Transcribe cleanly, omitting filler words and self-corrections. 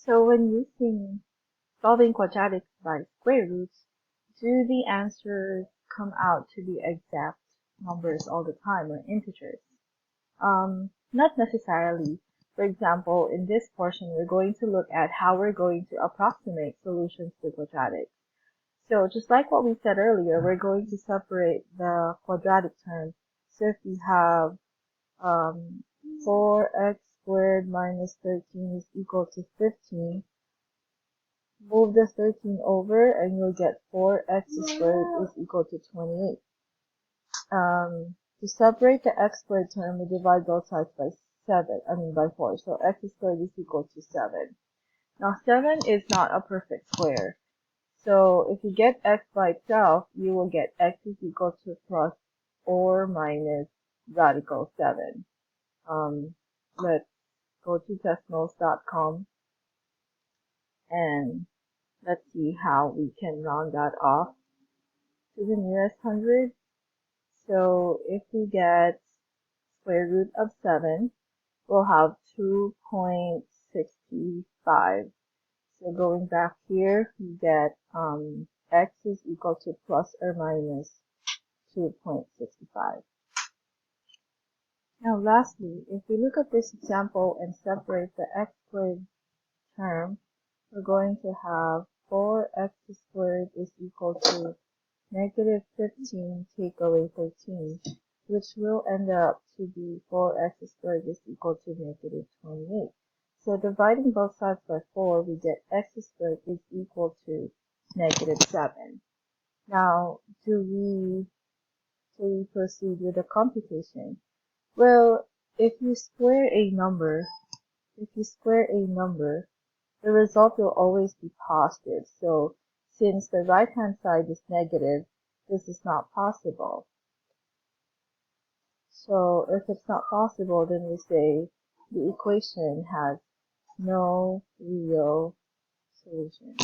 So when using solving quadratics by square roots, do the answers come out to be exact numbers all the time or integers? Not necessarily. For example, in this portion, we're going to look at how we're going to approximate solutions to quadratics. So just like what we said earlier, we're going to separate the quadratic term. So if we have 4x squared minus 13 is equal to 15, move the 13 over and you'll get 4x squared is equal to 28. To separate the x squared term, we divide both sides by 4. So x squared is equal to 7. Now 7 is not a perfect square. So if you get x by itself, you will get x is equal to plus or minus radical 7. Let's go to decimals.com and let's see how we can round that off to the nearest hundred. So if we get square root of 7, we'll have 2.65. So going back here, we get x is equal to plus or minus 2.65. Now lastly, if we look at this example and separate the x squared term, we're going to have 4x squared is equal to negative 15 take away 13, which will end up to be 4x squared is equal to negative 28. So dividing both sides by 4, we get x squared is equal to negative 7. Now, do we proceed with the computation? Well, if you square a number, the result will always be positive. So since the right-hand side is negative, this is not possible. So if it's not possible, then we say the equation has no real solution.